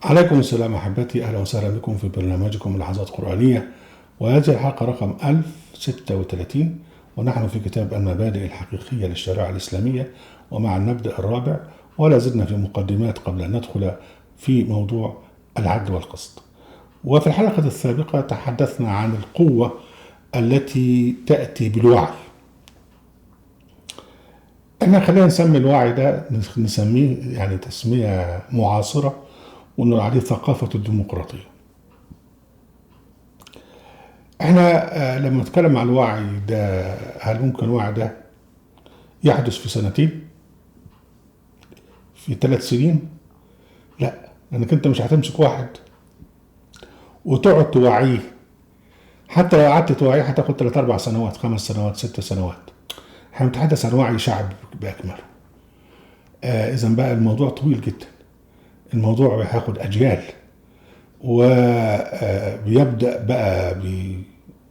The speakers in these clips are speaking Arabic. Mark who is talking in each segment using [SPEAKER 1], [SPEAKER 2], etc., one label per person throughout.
[SPEAKER 1] عليكم السلام أحبتي، أهلا وسهلا بكم في برنامجكم لحظات قرآنية. وهذه الحلقة رقم 1036، ونحن في كتاب المبادئ الحقيقية للشريعة الإسلامية ومع المبدأ الرابع، ولا زلنا في مقدمات قبل أن ندخل في موضوع العدل والقسط. وفي الحلقة السابقة تحدثنا عن القوة التي تأتي بالوعي. احنا خلينا نسمي الوعي ده، نسميه يعني تسمية معاصرة، ونقول عليه ثقافة الديمقراطية. احنا لما نتكلم عن الوعي ده، هل ممكن الوعي ده يحدث في سنتين، في 3 سنين؟ لا، لانك انت مش هتمسك واحد وتقعد توعيه. حتى لو قعدت توعيه هتاخد 3 4 سنوات، 5 سنوات، 6 سنوات. احنا بنتحدث عن وعي شعب باكمله. اذا بقى الموضوع طويل جدا، الموضوع هياخد اجيال، وبيبدأ بقى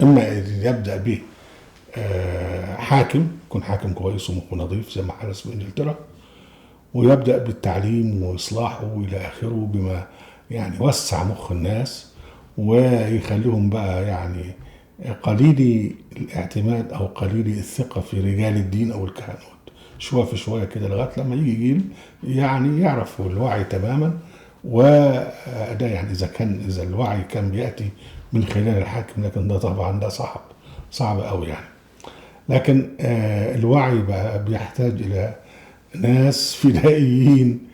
[SPEAKER 1] إما يبدأ به حاكم يكون حاكم كويس ومخه نظيف زي ما حدث في إنجلترا، ويبدأ بالتعليم وإصلاحه إلى آخره، بما يعني يوسع مخ الناس ويخليهم بقى يعني قليلي الاعتماد أو قليلي الثقة في رجال الدين أو الكهنوت، شوية في شوية كده، لغاية لما يجي جيل يعني يعرف الوعي تماما. وده يعني إذا الوعي كان بيأتي من خلال الحاكم، لكن ده طبعا ده صعب قوي يعني. لكن الوعي بقى بيحتاج إلى ناس فدائيين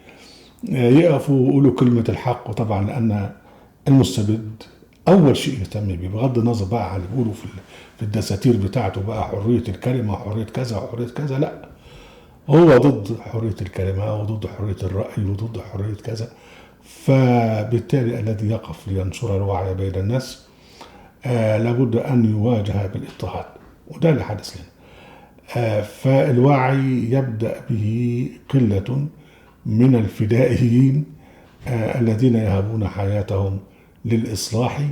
[SPEAKER 1] يقفوا ويقولوا كلمة الحق. وطبعا لأن المستبد أول شيء يهتم بيه، بغض النظر بقى عن اللي بيقولوا في الدساتير بتاعته بقى حرية الكلمة وحرية كذا وحرية كذا، لا، هو ضد حرية الكلمة وضد حرية الرأي وضد حرية كذا. فبالتالي الذي يقف لينشر الوعي بين الناس لابد أن يواجه بالاضطهاد، وده اللي حدث لنا. فالوعي يبدأ به قلة من الفدائيين الذين يهبون حياتهم للإصلاح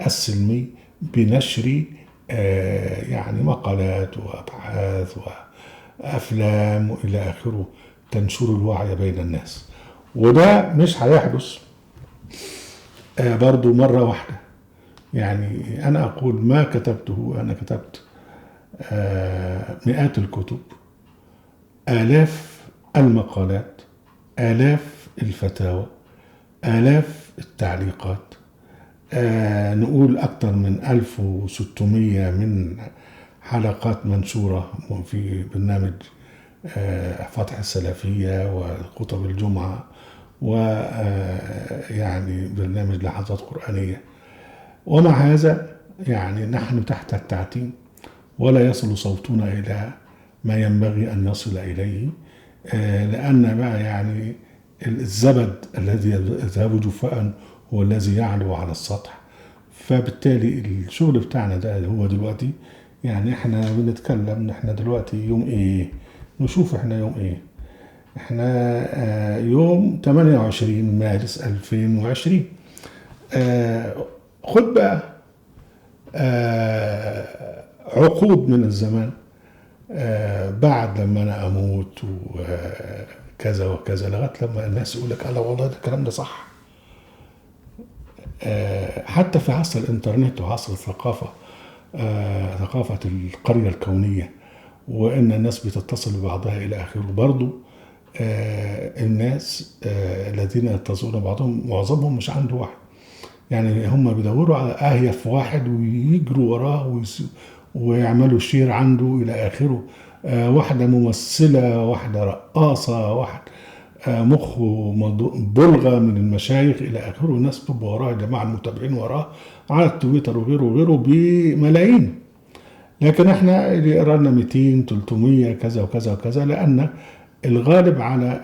[SPEAKER 1] السلمي بنشر يعني مقالات وأبحاث وأفلام وإلى آخره، تنشر الوعي بين الناس. وده مش هيحدث برضو مرة واحدة. يعني أنا أقول ما كتبته، أنا كتبت مئات الكتب، آلاف المقالات، آلاف الفتاوى، آلاف التعليقات، نقول أكثر من 1600 من حلقات منشورة في برنامج فتح السلفية وخطب الجمعة، ويعني برنامج لحظات قرآنية. ومع هذا يعني نحن تحت التعتيم، ولا يصل صوتنا إلى ما ينبغي أن يصل إليه، لأن بقى يعني الزبد الذي يذهب جفاء هو الذي يعلو على السطح. فبالتالي الشغل بتاعنا ده هو دلوقتي، يعني احنا بنتكلم احنا دلوقتي يوم ايه، نشوف احنا يوم ايه. احنا يوم 28 مارس 2020. خد بقى عقود من الزمان بعد لما انا اموت وكذا وكذا، لغايه لما الناس يقول لك الله والله ده الكلام ده صح. حتى في عصر الانترنت وعصر الثقافه، ثقافه القريه الكونيه، وان الناس بتتصل ببعضها الى اخره، برضو الناس الذين يتصلون بعضهم معظمهم مش عنده واحد، يعني هم بيدوروا على اهيف واحد ويجروا وراه ويعملوا شير عنده الى اخره. واحده ممثله، واحده رقاصه، واحد مخه بلغه من المشايخ الى اخره، الناس بتبقى وراه، جماعه المتابعين وراه على التويتر وغيره وغيره بملايين. لكن احنا اللي يقرا لنا 200 300 كذا وكذا وكذا، لان الغالب على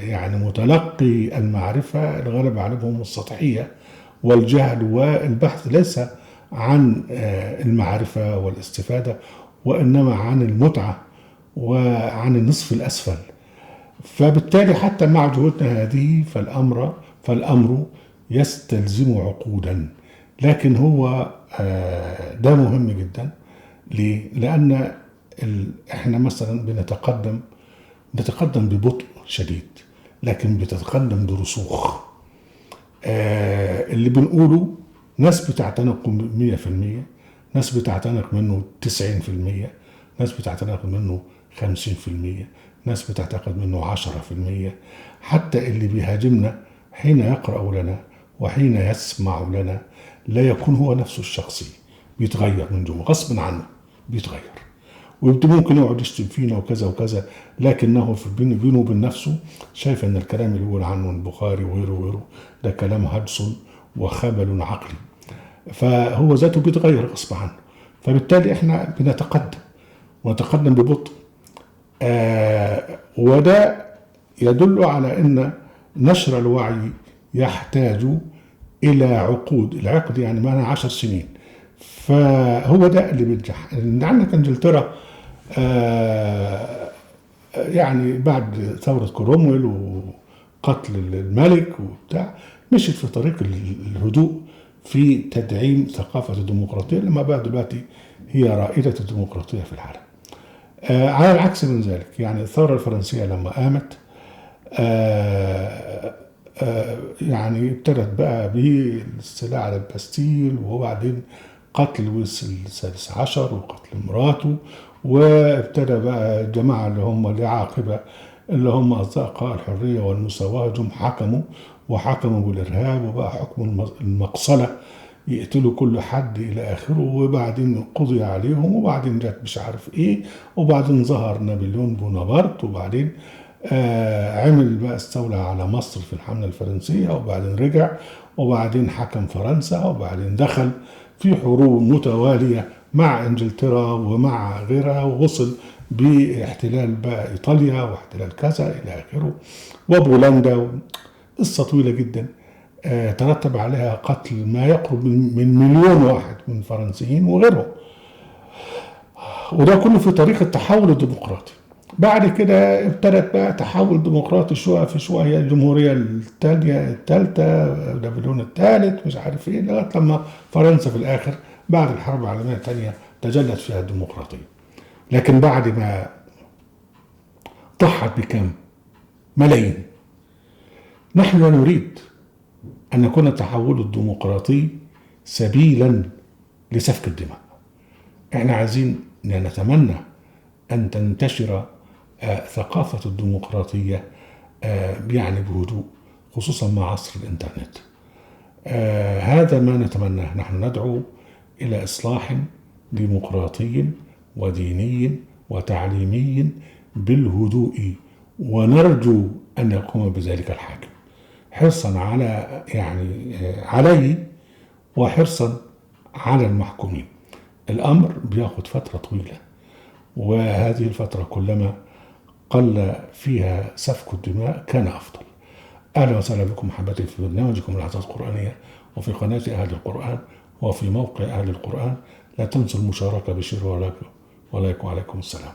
[SPEAKER 1] يعني متلقي المعرفه، الغالب عليهم السطحيه والجهل، والبحث ليس عن المعرفة والاستفادة، وإنما عن المتعة وعن النصف الأسفل. فبالتالي حتى مع جهودنا هذه فالأمر يستلزم عقودا. لكن هو ده مهم جدا. ليه؟ لأن احنا مثلا بنتقدم ببطء شديد، لكن بتتقدم برسوخ. اللي بنقوله ناس بتعتنق 100%، ناس بتعتنق منه 90%، ناس بتعتنق منه 50%، ناس بتعتقد منه 10%. حتى اللي بيهاجمنا حين يقرأ لنا وحين يسمع لنا لا يكون هو نفسه الشخصي، بيتغير من جوه غصب عنه، بيتغير وممكن يقعد يشتم فينا وكذا وكذا، لكنه في بينه وبين نفسه شايف ان الكلام اللي بيقول عنه البخاري وغيره وغيره ده كلام هجص وخبل عقلي، فهو ذاته بيتغير غصب عنه. فبالتالي احنا بنتقدم ونتقدم ببطء. وده يدل على ان نشر الوعي يحتاج الى عقود. العقد يعني معنى 10 سنين. فهو ده اللي بينجح. عندك انجلترا يعني بعد ثورة كرومويل وقتل الملك وبتاع مشيت في طريق الهدوء في تدعيم ثقافة الديمقراطية، لما بقى دلوقتي هي رائدة الديمقراطية في العالم. على العكس من ذلك، يعني الثورة الفرنسية لما قامت يعني ابتدت بقى بالاستيلاء على الباستيل، وبعدين قتل لويس السادس عشر وقتل مراته، وابتدى بقى الجماعة اللي هم العاقبة اللي هم أصدقاء الحرية والمساواة جم حكموا بالإرهاب، وبقى حكم المقصلة يقتلوا كل حد إلى آخره، وبعدين قضي عليهم، وبعدين جت مش عارف إيه، وبعدين ظهر نابليون بونابرت، وبعدين عمل بقى استولى على مصر في الحملة الفرنسية، وبعدين رجع، وبعدين حكم فرنسا، وبعدين دخل في حروب متوالية مع انجلترا ومع غيرها، ووصل باحتلال بقى ايطاليا واحتلال كذا الى اخره وبولندا. قصة طويلة جدا ترتب عليها قتل ما يقرب من 1,000,000 واحد من الفرنسيين وغيرهم، وده كله في طريق التحول الديمقراطي. بعد كده ابتدت بقى تحول ديمقراطي شوية في شوية، الجمهورية الثالثة، نابليون الثالث، مش عارف ايه، لغاية لما فرنسا في الآخر بعد الحرب العالمية الثانية تجلت فيها الديمقراطية. لكن بعد ما ضحت بكم ملايين، نحن لا نريد أن يكون التحول الديمقراطي سبيلا لسفك الدماء. احنا عايزين نتمنى أن تنتشر ثقافة الديمقراطية يعني بهدوء، خصوصا مع عصر الإنترنت. هذا ما نتمناه. نحن ندعو إلى إصلاح ديمقراطي وديني وتعليمي بالهدوء، ونرجو أن يقوم بذلك الحاكم حرصا على عليه وحرصا على المحكومين. الأمر بياخد فترة طويلة، وهذه الفترة كلما قل فيها سفك الدماء كان أفضل. أهلا وسهلا بكم محبتي في برنامجكم الأحداث القرآنية، وفي قناة أهل القرآن، وفي موقع أهل القرآن. لا تنسوا المشاركة بشير ولايك، وعليكم السلام.